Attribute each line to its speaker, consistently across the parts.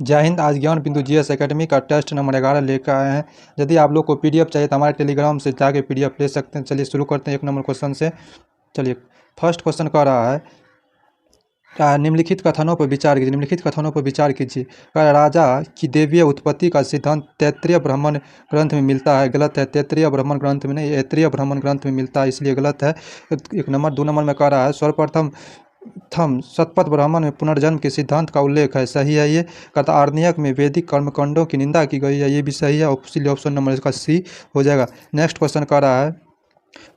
Speaker 1: जय हिंद। आज ज्ञान बिंदु जीएस एकेडमी का टेस्ट नंबर 11 लेकर आए हैं। यदि आप लोग को पीडीएफ चाहिए तो हमारे टेलीग्राम से जाके पीडीएफ ले सकते हैं। चलिए शुरू करते हैं 1 नंबर क्वेश्चन से। चलिए फर्स्ट क्वेश्चन कह रहा है निम्नलिखित कथनों पर विचार कीजिए। निम्नलिखित कथनों पर विचार कीजिए। राजा की दैवीय उत्पत्ति का सिद्धांत तैत्तिरीय ब्राह्मण ग्रंथ में मिलता है। गलत है। तैत्तिरीय ब्राह्मण ग्रंथ में नहीं, ऐत्तिरीय ब्राह्मण ग्रंथ में मिलता है, इसलिए गलत है। 1 नंबर। 2 नंबर में कह रहा है सर्वप्रथम शतपथ ब्राह्मण में पुनर्जन्म के सिद्धांत का उल्लेख है। सही है ये। कहता आरण्यक में वैदिक कर्मकांडों की निंदा की गई है, ये भी सही है, इसलिए ऑप्शन नंबर इसका सी हो जाएगा। नेक्स्ट क्वेश्चन कह रहा है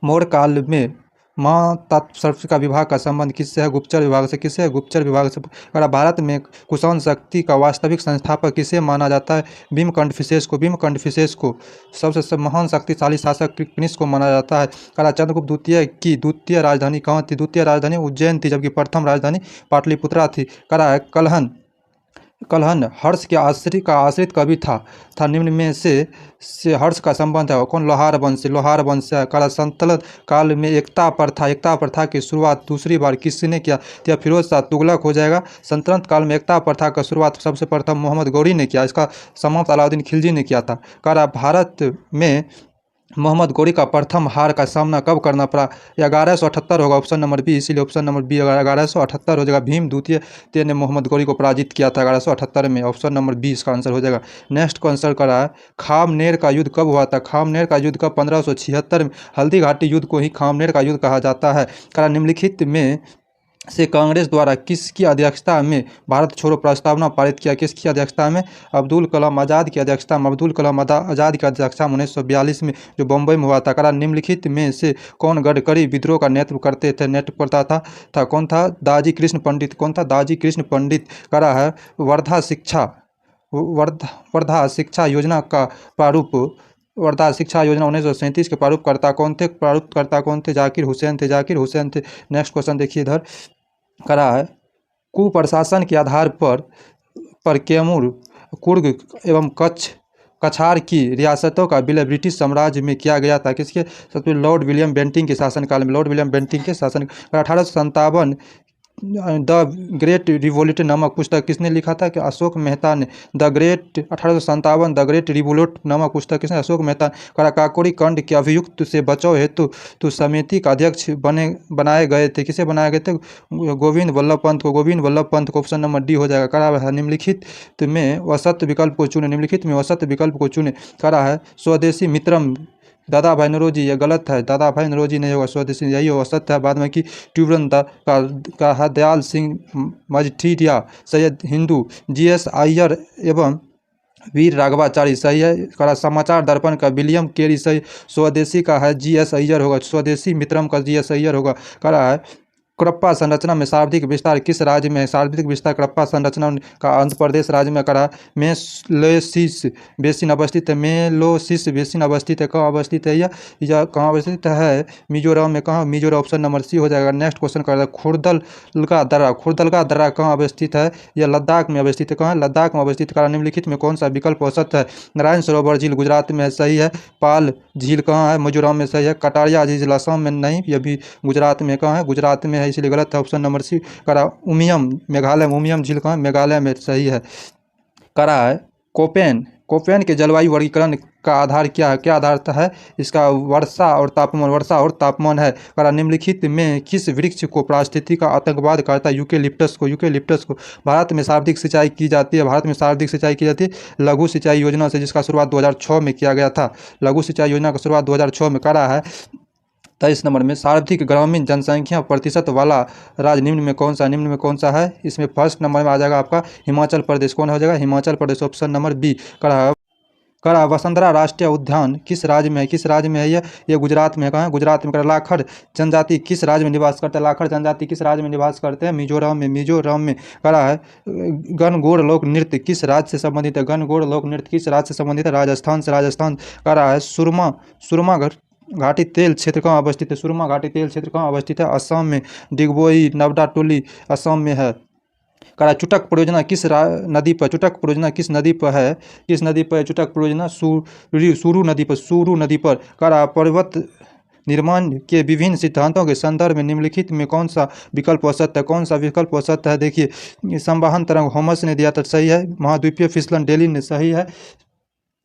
Speaker 1: मौर्य काल में माँ तत्व का विभाग का संबंध किससे है? गुप्तचर विभाग से। किससे है? गुप्तचर विभाग से। कह रहा भारत में कुषाण शक्ति का वास्तविक संस्थापक किसे माना जाता है? भीमकंटफिसेस को। भीमकंटफिसेस को सबसे महान शक्तिशाली शासक किसको माना जाता है? कह रहा चंद्रगुप्त द्वितीय की द्वितीय राजधानी कहाँ थी? द्वितीय राजधानी उज्जैन थी, जबकि प्रथम राजधानी पाटलिपुत्रा थी। कह रहा है कलहन हर्ष के आश्रित कवि था निम्न में से हर्ष का संबंध है कौन? लोहार वंश से। लोहार वंश है। कला संतलत काल में एकता प्रथा की शुरुआत दूसरी बार किसने किया? तो फिरोज शाह तुगलक हो जाएगा। सल्तनत काल में एकता प्रथा का शुरुआत सबसे प्रथम मोहम्मद गौरी ने किया, इसका समाप्त अलाउद्दीन खिलजी ने किया था। कह भारत में मोहम्मद गौरी का प्रथम हार का सामना कब करना पड़ा? 1178 होगा, ऑप्शन नंबर बी, इसीलिए ऑप्शन नंबर बी 1178 हो जाएगा। भीम द्वितीय ने मोहम्मद गौरी को पराजित किया था 1178 में, ऑप्शन नंबर बी इसका आंसर हो जाएगा। नेक्स्ट क्वेश्चन कर रहा है खामनेर का युद्ध कब हुआ था? खामनेर का युद्ध कब? 1576 में। हल्दी घाटी युद्ध को ही खामनेर का युद्ध कहा जाता है। कहा निम्नलिखित में से कांग्रेस द्वारा किसकी अध्यक्षता में भारत छोड़ो प्रस्तावना पारित किया? किसकी अध्यक्षता में? अब्दुल कलाम आज़ाद की अध्यक्षता में। अब्दुल कलाम आज़ाद की अध्यक्षता में 1942 में जो बम्बई में हुआ था। करा निम्नलिखित में से कौन गडकरी विद्रोह का नेतृत्व करता था कौन था? दाजी कृष्ण पंडित। कौन था? दाजी कृष्ण पंडित। करा है वर्धा शिक्षा योजना का प्रारूप वर्धा शिक्षा योजना 1937 के प्रारूपकर्ता कौन थे? जाकिर हुसैन थे। नेक्स्ट क्वेश्चन देखिए इधर। करा है कुप्रशासन के आधार पर कैमूर, कुर्ग एवं कछार की रियासतों का विलय ब्रिटिश साम्राज्य में किया गया था। किसके? सबसे लॉर्ड विलियम बेंटिंग के शासनकाल में। लॉर्ड विलियम बेंटिंग के शासन 1857 द ग्रेट रिवोल्यूट नामक पुस्तक किसने लिखा था? कि अशोक मेहता ने। 1857 द ग्रेट रिवोल्यूट नामक पुस्तक किसने? अशोक मेहता। काकोरी कांड के अभियुक्त से बचाव हेतु समिति का अध्यक्ष बनाए गए थे। किसे बनाए गए थे? गोविंद वल्लभ पंत को। गोविंद वल्लभ पंत को, ऑप्शन नंबर डी हो जाएगा। करा निम्नलिखित में वसत विकल्प को चुने। निम्नलिखित में वसत विकल्प को चुने। करा है स्वदेशी मित्रम दादा भाई नौरोजी, ये गलत है। दादा भाई नौरोजी नहीं होगा, स्वदेशी यही होगा, सत्य है। बाद में कि ट्यूबरन का है दयाल सिंह मजीठिया, सैयद हिंदू, जीएस अय्यर एवं वीर राघवाचारी। सही है। करा समाचार दर्पण का विलियम केरी। सही। स्वदेशी का है जीएस अय्यर होगा। स्वदेशी मित्रम का जीएस अय्यर होगा। करा है कडप्पा संरचना में सर्वाधिक विस्तार किस राज्य में है? सर्वाधिक विस्तार कडप्पा संरचना का आंध्र प्रदेश राज्य में। करा मेलोसिस बेसिन अवस्थित है। मेलोसिस बेसिन अवस्थित है। कहाँ अवस्थित है? यह कहाँ अवस्थित है? मिजोरम में। कहाँ? मिजोरम, ऑप्शन नंबर सी हो जाएगा। नेक्स्ट क्वेश्चन कर रहा है खुर्दल का दर्रा कहाँ अवस्थित है? यह लद्दाख में अवस्थित है। कहाँ? लद्दाख में अवस्थित। करा निम्नलिखित में कौन सा विकल्प औसत है? नारायण सरोवर झील गुजरात में है, सही है। पाल झील कहाँ है? मिजोरम में, सही है। कटारिया झील असम में नहीं, यह भी गुजरात में। कहाँ है? गुजरात में है, इसलिए गलत है, ऑप्शन नंबर सी। करा उमियम मेघालय में। उमियम झील कहाँ? मेघालय में, सही है। करा है कोपेन के जलवायु वर्गीकरण का आधार क्या है? क्या आधार है इसका? वर्षा और तापमान है। करा निम्नलिखित में किस वृक्ष को पारिस्थितिकी का आतंकवाद करता है? यूकेलिप्टस को। भारत में सर्वाधिक सिंचाई की जाती है लघु सिंचाई योजना से, जिसका शुरुआत 2006 में किया गया था। लघु सिंचाई योजना का शुरुआत 2006 में। करा है 23 नंबर में सर्वाधिक ग्रामीण जनसंख्या प्रतिशत वाला राज्य निम्न में कौन सा है? इसमें फर्स्ट नंबर में आ जाएगा आपका हिमाचल प्रदेश। कौन हो जाएगा? Himachal Pradesh, option number B. करा वसुंधरा राष्ट्रीय उद्यान किस राज्य में है? ये गुजरात में। कहाँ है? गुजरात में। लाखड़ जनजाति किस राज्य में निवास करते हैं? लाखड़ जनजाति किस राज्य में निवास करते हैं? मिजोरम में। करा है गणगौर लोक नृत्य किस राज्य से संबंधित है? गणगौर लोक नृत्य किस राज्य से संबंधित है? राजस्थान से। करा है सुरमा घाटी तेल क्षेत्र कहाँ अवस्थित है? सुरमा घाटी तेल क्षेत्र कहाँ अवस्थित है? असम में। डिगबोई नवडा टोली असम में है। करा चुटक परियोजना किस नदी पर? चुटक परियोजना किस नदी पर है? चुटक परियोजना सुरू नदी पर। करा निर्माण के विभिन्न सिद्धांतों के संदर्भ में निम्नलिखित में कौन सा विकल्प औसत है? कौन सा विकल्प औसत है? देखिए, संवहन तरंग होमस ने दिया था, सही है। महाद्वीपीय फिसलन डेली ने, सही है।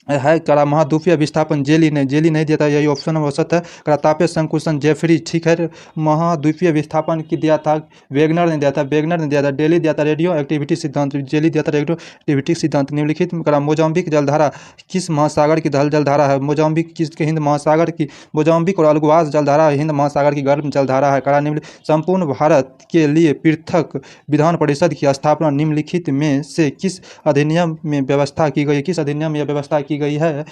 Speaker 1: करा महाद्वीपीय विस्थापन जेली नहीं दिया था, यही ऑप्शन औसत है। करा तापीय संकुचन जेफरी, ठीक है। महाद्वीपीय विस्थापन की दिया था, वेगनर ने दिया था। डेली दिया था रेडियो एक्टिविटी सिद्धांत, जेली दिया था रेडियो एक्टिविटी सिद्धांत। निम्नलिखित में करा मोजाम्बिक जलधारा किस महासागर की जलधारा है? मोजाम्बिक किसके हिंद महासागर की, मोजाम्बिक और अलगवास जलधारा हिंद महासागर की गर्म जलधारा है। करा निम्न संपूर्ण भारत के लिए पृथक विधान परिषद की स्थापना निम्नलिखित में से किस अधिनियम में व्यवस्था की गई? किस अधिनियम में व्यवस्था की गई है?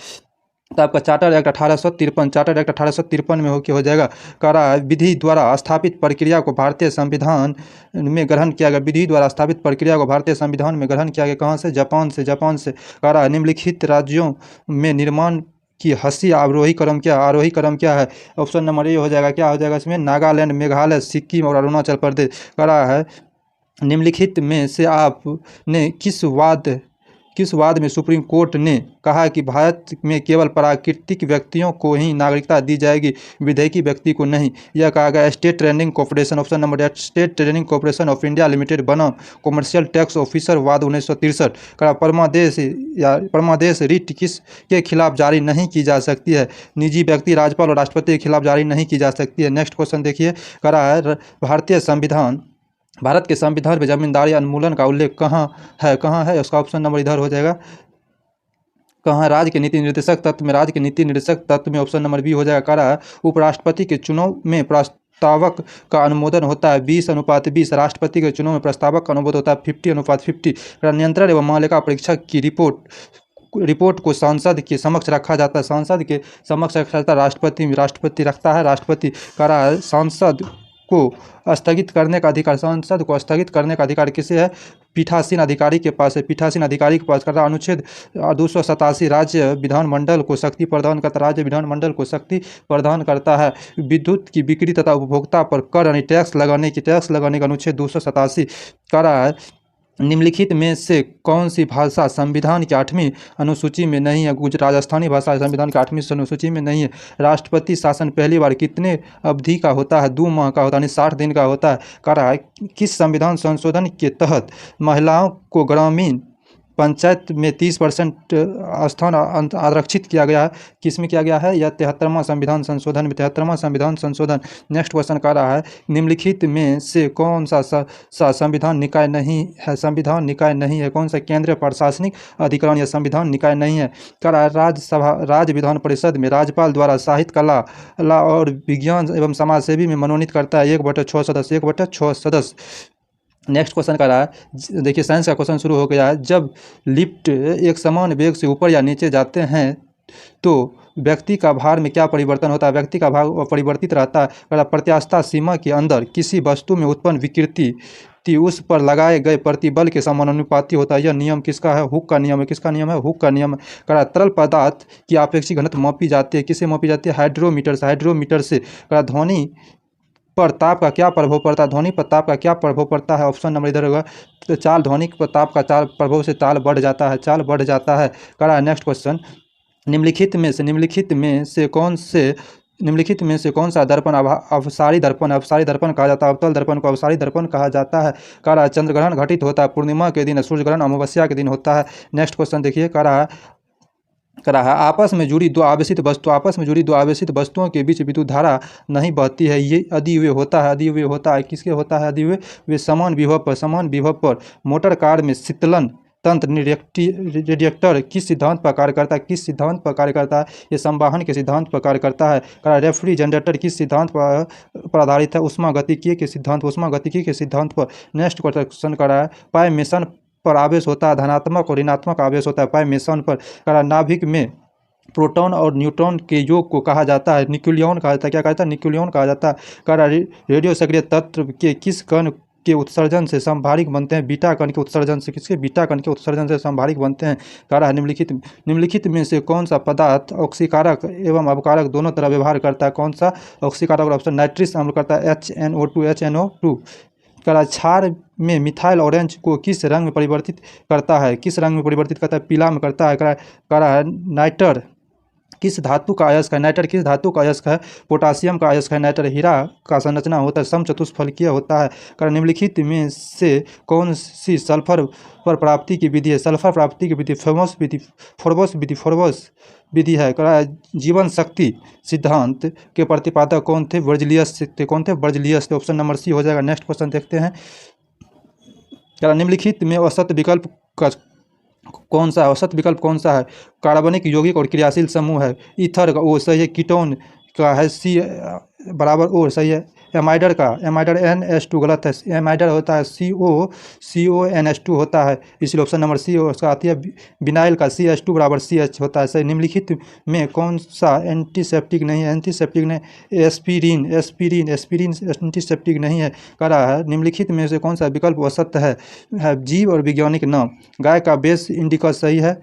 Speaker 1: तो आपका चार्टर एक्ट 1853 में हो जाएगा। करा विधि द्वारा स्थापित प्रक्रिया को भारतीय संविधान में ग्रहण किया गया। विधि द्वारा स्थापित प्रक्रिया को भारतीय संविधान में ग्रहण किया गया। कहाँ से? जापान से। करा निम्नलिखित राज्यों में निर्माण की हंसी आरोही क्रम क्या है? ऑप्शन नंबर ए हो जाएगा। क्या हो जाएगा इसमें? नागालैंड, मेघालय, सिक्किम और अरुणाचल प्रदेश। करा है निम्नलिखित में से आपने किस वाद में सुप्रीम कोर्ट ने कहा कि भारत में केवल प्राकृतिक व्यक्तियों को ही नागरिकता दी जाएगी, विदेशी व्यक्ति को नहीं? यह कहा गया state trading corporation, option number 8, state trading corporation of India limited बनाम कॉमर्शियल टैक्स ऑफिसर वाद 1963। कहा परमादेश रिट किसके खिलाफ जारी नहीं की जा सकती है? निजी व्यक्ति, राज्यपाल और राष्ट्रपति के खिलाफ जारी नहीं की जा सकती है। नेक्स्ट क्वेश्चन देखिए, करा है भारत के संविधान में जमींदारी उन्मूलन का उल्लेख कहाँ है? उसका ऑप्शन नंबर इधर हो जाएगा। कहाँ? राज्य के नीति निर्देशक तत्व में ऑप्शन नंबर बी हो जाएगा। करा उपराष्ट्रपति के चुनाव में प्रस्तावक का अनुमोदन होता है 20:20। राष्ट्रपति के चुनाव में प्रस्तावक का अनुमोदन होता है 50:50। नियंत्रण एवं महालेखा परीक्षक की रिपोर्ट को सांसद के समक्ष रखा जाता है। सांसद के समक्ष रखा जाता है राष्ट्रपति रखता है। राष्ट्रपति। करा सांसद को स्थगित करने का अधिकार किसे है? पीठासीन अधिकारी के पास है। करा अनुच्छेद 287 राज्य विधानमंडल को शक्ति प्रदान करता है। विद्युत की बिक्री तथा उपभोक्ता पर कर यानी टैक्स लगाने का अनुच्छेद 287। करा है निम्नलिखित में से कौन सी भाषा संविधान की 8वीं अनुसूची में नहीं है? राजस्थानी भाषा संविधान की 8वीं अनुसूची में नहीं है। राष्ट्रपति शासन पहली बार कितने अवधि का होता है? 2 माह का होता है, 60 दिन का होता है। करा है किस संविधान संशोधन के तहत महिलाओं को ग्रामीण पंचायत में 30% स्थान आरक्षित किया गया है? किसमें किया गया है? यह 73वां संविधान संशोधन। नेक्स्ट क्वेश्चन कर रहा है निम्नलिखित में से कौन सा संविधान निकाय नहीं है? कौन सा केंद्रीय प्रशासनिक अधिकरण या संविधान निकाय नहीं है? कर रहा है राज्य विधान परिषद में राज्यपाल द्वारा साहित्य, कला और विज्ञान एवं समाज सेवी में मनोनीत करता है 1/6 सदस्य। नेक्स्ट क्वेश्चन का रहा है, देखिए साइंस का क्वेश्चन शुरू हो गया है। जब लिफ्ट एक समान वेग से ऊपर या नीचे जाते हैं तो व्यक्ति का भार में क्या परिवर्तन होता है? व्यक्ति का भार परिवर्तित रहता है। प्रत्यास्था सीमा के अंदर किसी वस्तु में उत्पन्न विकृति उस पर लगाए गए प्रतिबल के समानुपाती होता है। यह नियम किसका है? हुक का नियम है। किसका नियम है? हुक का नियम है। तरल पदार्थ की आपेक्षिक घनत्व मापी जाती है, किससे मापी जाती है? हाइड्रोमीटर से। ध्वनि पर ताप का क्या प्रभाव पड़ता है? ध्वनि पर ताप का क्या प्रभाव पड़ता है? ऑप्शन नंबर इधर होगा। तो चाल ध्वनिक पर ताप का चाल प्रभाव से ताल बढ़ जाता है। करा है नेक्स्ट क्वेश्चन, निम्नलिखित में से कौन सा दर्पण अवसारी दर्पण कहा जाता है? अवतल दर्पण को अवसारी दर्पण कहा जाता है। कह रहा है चंद्रग्रहण घटित होता है पूर्णिमा के दिन, सूर्य ग्रहण अमावस्या के दिन होता है। नेक्स्ट क्वेश्चन देखिए, कह रहा है आपस में जुड़ी दो आवेशित वस्तुओं के बीच विद्युत धारा नहीं बहती है, ये अधिव्यय होता है। किसके होता है अधिव्यय? वे समान विभव पर मोटर कार में शीतलन तंत्र रेडिएटर किस सिद्धांत पर कार्य करता है? ये संवाहन के सिद्धांत पर कार्य करता है। रेफ्रिजरेटर किस सिद्धांत पर आधारित है? ऊष्मागतिकी के सिद्धांत पर। नेक्स्ट क्वेश्चन कर रहा है पाई मेसन पर आवेश होता है, धनात्मक और ऋणात्मक आवेश होता है पाई मेसन पर। नाभिक में प्रोटॉन और न्यूट्रॉन के योग को कहा जाता है न्यूक्लियॉन कहा जाता है। क्या कहता है? न्यूक्लियॉन कहा जाता है। रेडियो सक्रिय तत्व के किस कण के उत्सर्जन से संभारिक बनते हैं? बीटा कण के उत्सर्जन से। किसके? बीटा कण के उत्सर्जन से संभारिक बनते हैं। कह रहा है निम्नलिखित में से कौन सा पदार्थ ऑक्सीकारक एवं अपकारक दोनों तरह व्यवहार करता है? कौन सा ऑक्सीकारक? और ऑप्शन नाइट्रिक अम्ल करता है HNO2। करा क्षार में मिथाइल ऑरेंज को किस रंग में परिवर्तित करता है? पीला में करता है। करा है किस धातु का अयस्क है? नाइट्रेट किस धातु का अयस्क है? पोटासियम का अयस्क है नाइट्रेट। हीरा का संरचना होता है समचतुष्फलकीय होता है। कर निम्नलिखित में से कौन सी सल्फर पर प्राप्ति की विधि है? सल्फर प्राप्ति की विधि फोर्बस विधि है। करा जीवन शक्ति सिद्धांत के प्रतिपादक कौन थे? वर्जिलियस थे। कौन थे? वर्जिलियस थे। ऑप्शन नंबर सी हो जाएगा। नेक्स्ट क्वेश्चन देखते हैं। करा निम्नलिखित में औसत विकल्प का कौन सा है? औसत विकल्प कौन सा है? कार्बनिक यौगिक और क्रियाशील समूह है। ईथर का ओ सही है। कीटोन का है सी बराबर ओ सही है। एमाइडर का एमाइडर NH2 गलत है। एमाइडर होता है CONH2 होता है, इसलिए ऑप्शन नंबर सी उसका आती है। विनाइल का CH2 बराबर CH होता है सही। निम्नलिखित में कौन सा एंटीसेप्टिक नहीं है? एंटीसेप्टिक नहीं, एस्पिरिन एंटीसेप्टिक नहीं है। कह रहा है निम्नलिखित में से कौन सा विकल्प असत्य है? जीव और वैज्ञानिक नाम। गाय का बेस इंडिकस सही है।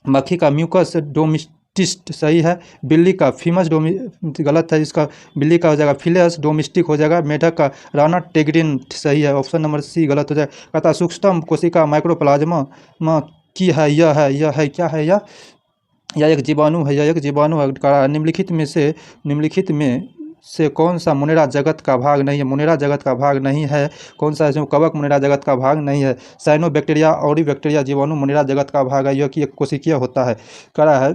Speaker 1: मक्खी का म्यूकस डोमिस्टिस्ट सही है। बिल्ली का फीमस गलत है, इसका बिल्ली का हो जाएगा फिलेस डोमेस्टिक हो जाएगा। मेढक का राना टेग्रिंट सही है। ऑप्शन नंबर सी गलत हो जाएगा। कहता सूक्ष्म कोशिका माइक्रोप्लाज्मा की है, यह है क्या है? यह एक जीवाणु है, यह एक जीवाणु है। निम्नलिखित में से कौन सा मुनेरा जगत का भाग नहीं है? मुनेरा जगत का भाग नहीं है। कौन सा है? कवक मुनेरा जगत का भाग नहीं है। साइनोबैक्टीरिया और बैक्टीरिया जीवाणु मुनेरा जगत का भाग है, यह कि एक कोशिकीय होता है। करा है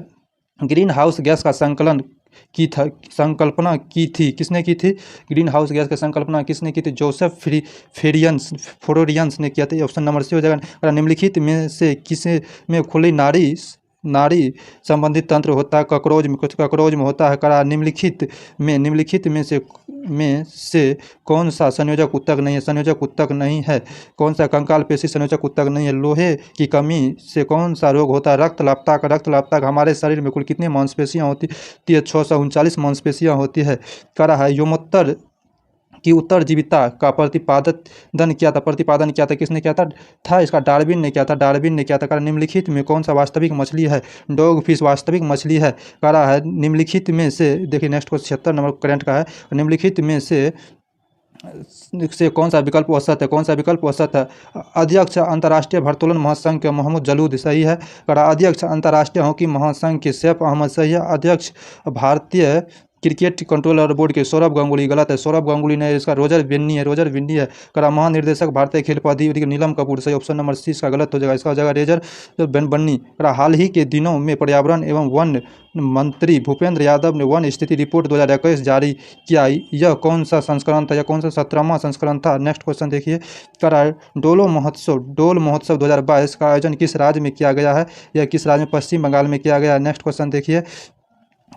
Speaker 1: ग्रीन हाउस गैस का संकल्पना की थी किसने की थी? ग्रीन हाउस गैस की संकल्पना किसने की थी? जोसेफ फ्लोरियंस ने किया था। ऑप्शन नंबर सी हो जाएगा। निम्नलिखित में से किसे में खुली नाड़ी संबंधित तंत्र होता है? ककरोज में होता है। करा निम्नलिखित में से कौन सा संयोजक ऊतक नहीं है? संयोजक ऊतक नहीं है। कौन सा? कंकाल पेशी संयोजक ऊतक नहीं है। लोहे की कमी से कौन सा रोग होता है? रक्त हमारे शरीर में कुल कितनी मांसपेशियां होती है? 639 मांसपेशियां होती है। करा है योमोत्तर की उत्तरजीविता का प्रतिपादन किया था? किसने किया था? इसका डार्विन ने किया था। करा निम्नलिखित में कौन सा वास्तविक मछली है? डॉग फिश वास्तविक मछली है। करा है निम्नलिखित में से देखिए नेक्स्ट क्वेश्चन 76 नंबर करंट का है। निम्नलिखित में से कौन सा विकल्प औसत है? कौन सा विकल्प औसत है? अध्यक्ष अंतर्राष्ट्रीय भारोत्तोलन महासंघ के मोहम्मद जलूद सही है। करा अध्यक्ष अंतर्राष्ट्रीय हॉकी महासंघ के सैफ अहमद सही है। अध्यक्ष भारतीय क्रिकेट कंट्रोलर बोर्ड के सौरभ गांगुली गलत है। सौरभ गांगुली ने इसका रोजर बिन्नी है। करा महानिर्देशक भारतीय खेल प्राधिकरण नीलम कपूर सही। ऑप्शन नंबर सी इसका गलत हो जाएगा, इसका हो जाएगा रेजर बन्नी। करा हाल ही के दिनों में पर्यावरण एवं वन मंत्री भूपेंद्र यादव ने वन स्थिति रिपोर्ट 2021 जारी किया। यह कौन सा संस्करण था? यह कौन सा 17वां संस्करण था? नेक्स्ट क्वेश्चन देखिए। करा डोल महोत्सव 2022 का आयोजन किस राज्य में किया गया है? यह किस राज्य में? पश्चिम बंगाल में किया गया है। नेक्स्ट क्वेश्चन देखिए।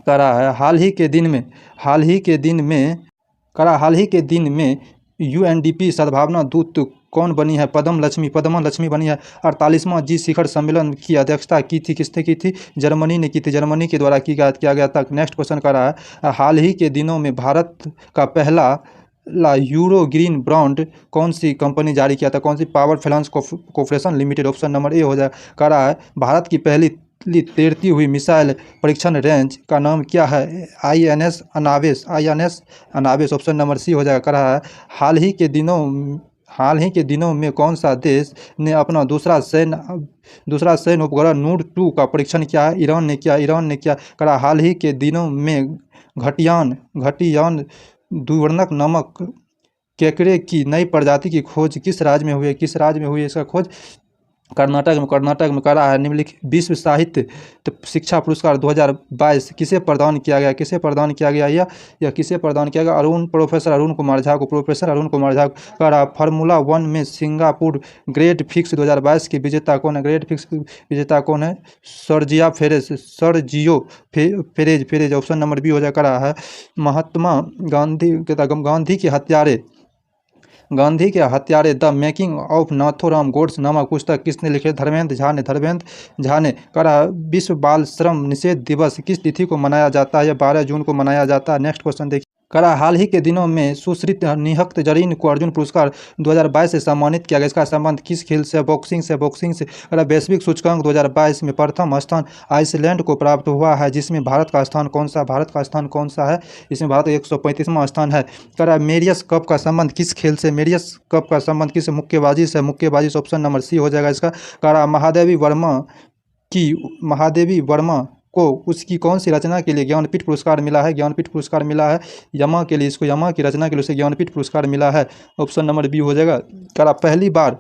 Speaker 1: करा है हाल ही के दिन में UNDP सद्भावना दूत कौन बनी है? पद्मा लक्ष्मी बनी है। 48वां जी शिखर सम्मेलन की अध्यक्षता की थी किसने की थी? जर्मनी ने की थी। जर्मनी के द्वारा किया गया था। नेक्स्ट क्वेश्चन करा है हाल ही के दिनों में भारत का पहला यूरो ग्रीन बॉन्ड कौन सी कंपनी जारी किया था? कौन सी? Power finance corporation limited. Option number A हो जाए। करा है भारत की पहली तैरती हुई मिसाइल परीक्षण रेंज का नाम क्या है? INS अनावेश। ऑप्शन नंबर सी हो जाएगा। करा है हाल ही के दिनों में कौन सा देश ने अपना दूसरा सैन्य उपग्रह नूर 2 का परीक्षण किया है? ईरान ने किया। करा हाल ही के दिनों में घटियान द्विवर्णक नामक केकड़े की नई प्रजाति की खोज किस राज्य में हुई है? इसका खोज कर्नाटक में करा है। निम्नलिखित विश्व साहित्य शिक्षा पुरस्कार 2022 किसे प्रदान किया गया? यह किसे प्रदान किया गया? प्रोफेसर अरुण कुमार झा को। करा फार्मूला 1 में सिंगापुर ग्रेट फिक्स 2022 के विजेता कौन है? Sergio Perez. Option number B हो जाए। करा है महात्मा गांधी के हत्यारे the making of Nathuram Godse नामक पुस्तक किसने लिखे? धर्मेंद्र झा ने। करा विश्व बाल श्रम निषेध दिवस किस तिथि को मनाया जाता है? यह 12 जून को मनाया जाता है। नेक्स्ट क्वेश्चन देखिए। करा हाल ही के दिनों में सुश्री निहत्त जरीन को अर्जुन पुरस्कार 2022 से सम्मानित किया गया। इसका संबंध किस खेल से? बॉक्सिंग से। करा वैश्विक सूचकांक 2022 में प्रथम स्थान आइसलैंड को प्राप्त हुआ है, जिसमें भारत का स्थान कौन सा है? इसमें भारत 135वां स्थान है। करा मेरियस कप का संबंध किस खेल से? किस? मुक्केबाजी से। ऑप्शन नंबर सी हो जाएगा इसका। करा महादेवी वर्मा को उसकी कौन सी रचना के लिए ज्ञानपीठ पुरस्कार मिला है? ज्ञानपीठ पुरस्कार मिला है यमा के लिए, इसको यमा की रचना के लिए उसे ज्ञानपीठ पुरस्कार मिला है। ऑप्शन नंबर बी हो जाएगा। करा पहली बार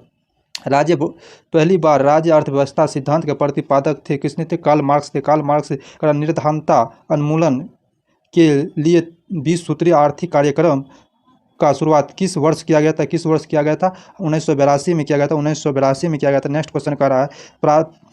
Speaker 1: राज्य अर्थव्यवस्था सिद्धांत के प्रतिपादक थे किसने थे? कार्ल मार्क्स थे। कार्ल मार्क्स करा निर्धनता उन्मूलन के लिए 20 सूत्रीय आर्थिक कार्यक्रम का शुरुआत किस वर्ष किया गया था? 1982 में किया गया था। 1982 में किया गया था। नेक्स्ट क्वेश्चन कर रहा है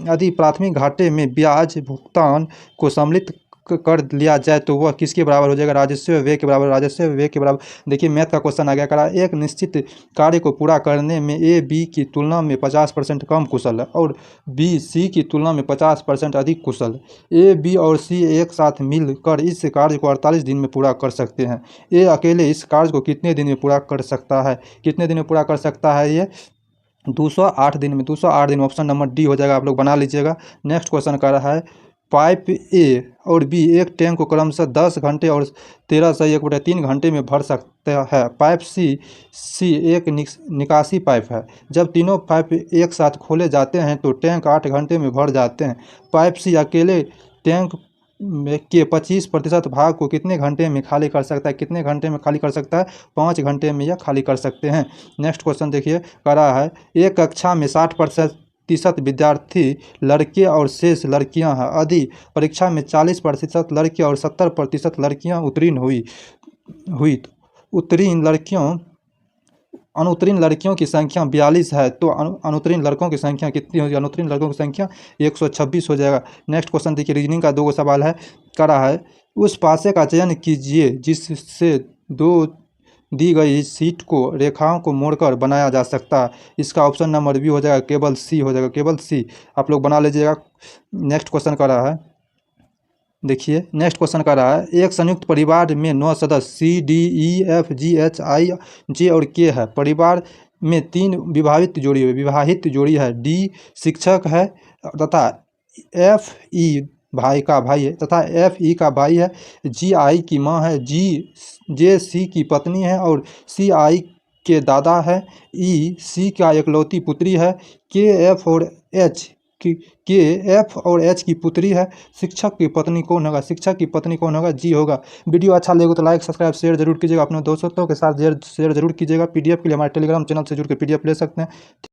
Speaker 1: यदि प्राथमिक घाटे में ब्याज भुगतान को सम्मिलित कर लिया जाए तो वह किसके बराबर हो जाएगा? राजस्व व्यय के बराबर। राजस्व व्यय के बराबर। देखिए मैथ का क्वेश्चन आ गया। करा एक निश्चित कार्य को पूरा करने में ए बी की तुलना में 50% कम कुशल है और बी सी की तुलना में 50% अधिक कुशल है। ए बी और सी एक साथ मिलकर इस कार्य को 48 दिन में पूरा कर सकते हैं। ए अकेले इस कार्य को कितने दिन में पूरा कर सकता है? कितने दिन में पूरा कर सकता है? ये 208 दिन में। 208 दिन। ऑप्शन नंबर डी हो जाएगा। आप लोग बना लीजिएगा। नेक्स्ट क्वेश्चन कर रहा है पाइप ए और बी एक टैंक को क्रमशः 10 घंटे और 13/1/3 घंटे में भर सकता है। पाइप सी एक निकासी पाइप है। जब तीनों पाइप एक साथ खोले जाते हैं तो टैंक 8 घंटे में भर जाते हैं। पाइप सी अकेले टैंक के 25% भाग को कितने घंटे में खाली कर सकता है? कितने घंटे में खाली कर सकता है? 5 घंटे में यह खाली कर सकते हैं। नेक्स्ट क्वेश्चन देखिए करा है एक कक्षा में 60% विद्यार्थी लड़के और शेष लड़कियां हैं। यदि परीक्षा में 40% लड़के और 70% लड़कियां उत्तीर्ण हुई तो अनुत्तीर्ण लड़कियों की संख्या 42 है तो अनुत्तीर्ण लड़कों की संख्या कितनी होगी? अनुत्तीर्ण लड़कों की संख्या 126 हो जाएगा। नेक्स्ट क्वेश्चन देखिए रीजनिंग का 2 सवाल है। करा है उस पासे का चयन कीजिए जिससे दो दी गई सीट को रेखाओं को मोड़कर बनाया जा सकता है। इसका ऑप्शन नंबर बी हो जाएगा। केवल सी हो जाएगा। केवल सी आप लोग बना लीजिएगा। नेक्स्ट क्वेश्चन कर रहा है देखिए नेक्स्ट क्वेश्चन कर रहा है एक संयुक्त परिवार में 9 सदस्य C D E F G H I J और के है। परिवार में 3 विवाहित जोड़ी है। डी शिक्षक है तथा एफ ई भाई है तथा एफ ई का भाई है। जी आई की माँ है। जे सी की पत्नी है और सी आई के दादा है। ई सी का एकलौती पुत्री है। के एफ और एच की पुत्री है। शिक्षक की पत्नी कौन होगा? शिक्षक की पत्नी कौन होगा? जी होगा। वीडियो अच्छा लगे तो लाइक सब्सक्राइब शेयर जरूर कीजिएगा। अपने दोस्तों के साथ शेयर जरूर कीजिएगा। पीडीएफ के लिए हमारे टेलीग्राम चैनल से जुड़ के पीडीएफ ले सकते हैं।